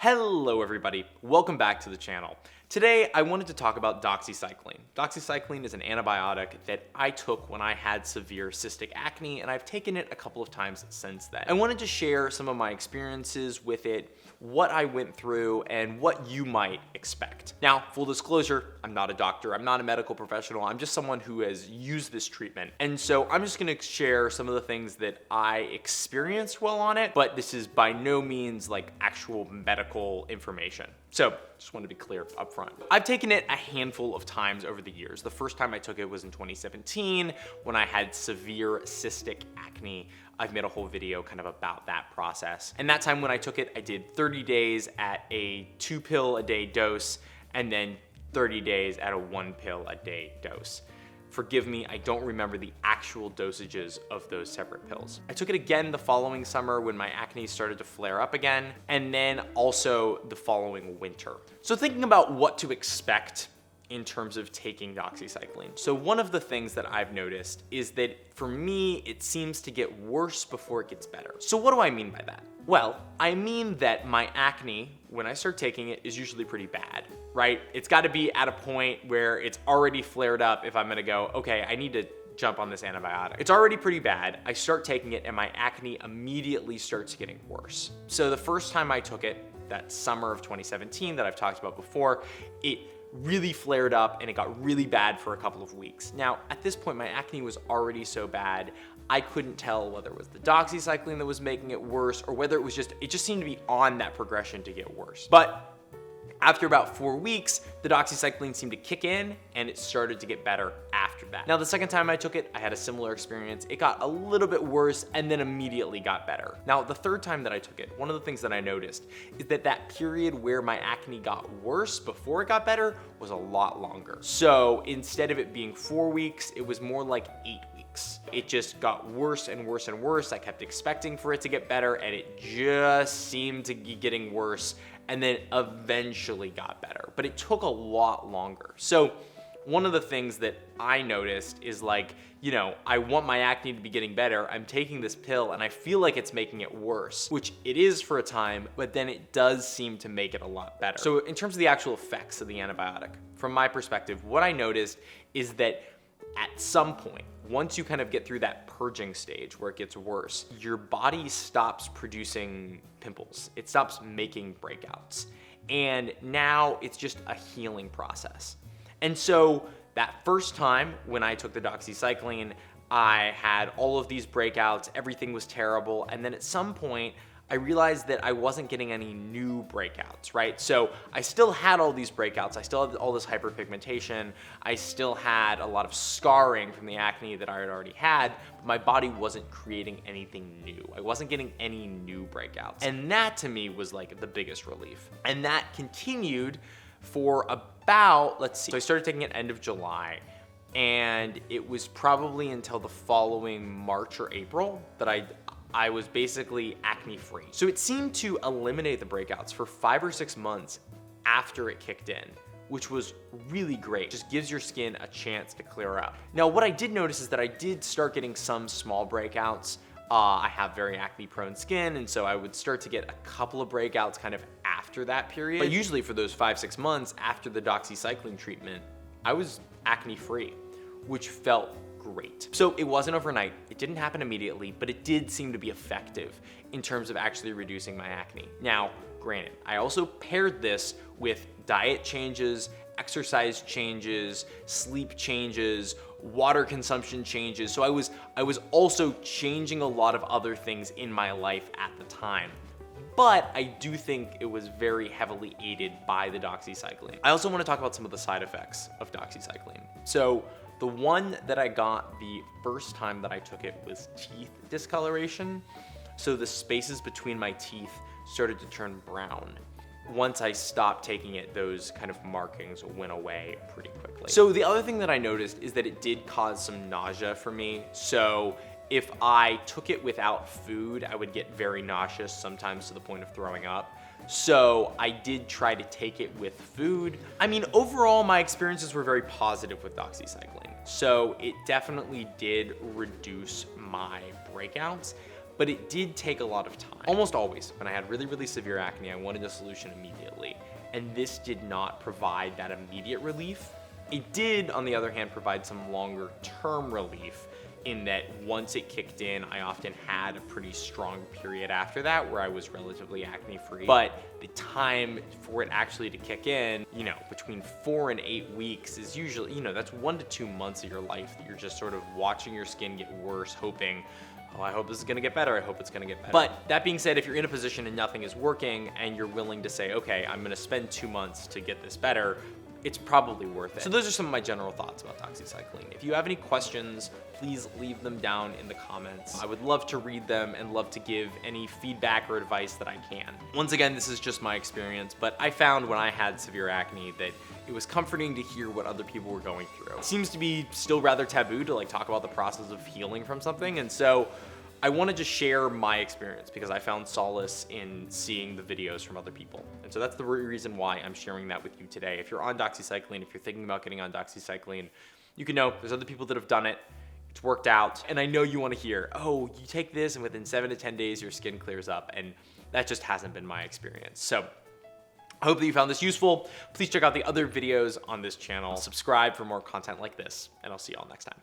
Hello everybody, welcome back to the channel. Today I wanted to talk about doxycycline. Doxycycline is an antibiotic that I took when I had severe cystic acne, and I've taken it a couple of times since then. I wanted to share some of my experiences with it, what I went through, and what you might expect. Now, full disclosure, I'm not a doctor, I'm not a medical professional, I'm just someone who has used this treatment. And so I'm just gonna share some of the things that I experienced while on it, but this is by no means like actual medical information. So just want to be clear up front. I've taken it a handful of times over the years. The first time I took it was in 2017 when I had severe cystic acne. I've made a whole video kind of about that process. And that time when I took it, I did 30 days at a 2 pill a day dose and then 30 days at a 1 pill a day dose. Forgive me, I don't remember the actual dosages of those separate pills. I took it again the following summer when my acne started to flare up again, and then also the following winter. So thinking about what to expect in terms of taking doxycycline. So one of the things that I've noticed is that for me, it seems to get worse before it gets better. So what do I mean by that? Well, I mean that my acne, when I start taking it, is usually pretty bad, right? It's gotta be at a point where it's already flared up if I'm gonna go, okay, I need to jump on this antibiotic. It's already pretty bad. I start taking it and my acne immediately starts getting worse. So the first time I took it, that summer of 2017 that I've talked about before, it really flared up and it got really bad for a couple of weeks. Now, at this point, my acne was already so bad, I couldn't tell whether it was the doxycycline that was making it worse or whether it just seemed to be on that progression to get worse. But after about 4 weeks, the doxycycline seemed to kick in and it started to get better after that. Now, the second time I took it, I had a similar experience. It got a little bit worse and then immediately got better. Now, the third time that I took it, one of the things that I noticed is that that period where my acne got worse before it got better was a lot longer. So instead of it being 4 weeks, it was more like 8 weeks. It just got worse and worse and worse. I kept expecting for it to get better and it just seemed to be getting worse and then eventually got better. But it took a lot longer. So one of the things that I noticed is like, I want my acne to be getting better. I'm taking this pill and I feel like it's making it worse, which it is for a time, but then it does seem to make it a lot better. So in terms of the actual effects of the antibiotic, from my perspective, what I noticed is that at some point, once you kind of get through that purging stage where it gets worse, your body stops producing pimples. It stops making breakouts. And now it's just a healing process. And so that first time when I took the doxycycline, I had all of these breakouts, everything was terrible. And then at some point, I realized that I wasn't getting any new breakouts, right? So I still had all these breakouts. I still had all this hyperpigmentation. I still had a lot of scarring from the acne that I had already had, but my body wasn't creating anything new. I wasn't getting any new breakouts. And that to me was like the biggest relief. And that continued for about, so I started taking it end of July, and it was probably until the following March or April that I was basically acne free. So it seemed to eliminate the breakouts for 5 or 6 months after it kicked in, which was really great. Just gives your skin a chance to clear up. Now, what I did notice is that I did start getting some small breakouts. I have very acne prone skin, and so I would start to get a couple of breakouts kind of after that period. But usually for those 5-6 months after the doxycycline treatment, I was acne free, which felt great. So it wasn't overnight, it didn't happen immediately, but it did seem to be effective in terms of actually reducing my acne. Now, granted, I also paired this with diet changes, exercise changes, sleep changes, water consumption changes. So I was also changing a lot of other things in my life at the time. But I do think it was very heavily aided by the doxycycline. I also want to talk about some of the side effects of doxycycline. So the one that I got the first time that I took it was teeth discoloration. So the spaces between my teeth started to turn brown. Once I stopped taking it, those kind of markings went away pretty quickly. So the other thing that I noticed is that it did cause some nausea for me. So if I took it without food, I would get very nauseous, sometimes to the point of throwing up. So I did try to take it with food. I mean, overall, my experiences were very positive with doxycycline. So it definitely did reduce my breakouts, but it did take a lot of time. Almost always, when I had really, really severe acne, I wanted a solution immediately, and this did not provide that immediate relief. It did, on the other hand, provide some longer term relief in that once it kicked in, I often had a pretty strong period after that where I was relatively acne free. But the time for it actually to kick in, you know, between 4 and 8 weeks is usually, you know, that's 1 to 2 months of your life that you're just sort of watching your skin get worse, hoping, oh, I hope this is gonna get better, I hope it's gonna get better. But that being said, if you're in a position and nothing is working and you're willing to say, okay, I'm gonna spend 2 months to get this better, it's probably worth it. So those are some of my general thoughts about doxycycline. If you have any questions, please leave them down in the comments. I would love to read them and love to give any feedback or advice that I can. Once again, this is just my experience, but I found when I had severe acne that it was comforting to hear what other people were going through. It seems to be still rather taboo to like talk about the process of healing from something, and so I wanted to share my experience because I found solace in seeing the videos from other people. And so that's the reason why I'm sharing that with you today. If you're on doxycycline, if you're thinking about getting on doxycycline, you can know there's other people that have done it. It's worked out. And I know you want to hear, oh, you take this and within 7 to 10 days, your skin clears up. And that just hasn't been my experience. So I hope that you found this useful. Please check out the other videos on this channel. Subscribe for more content like this, and I'll see y'all next time.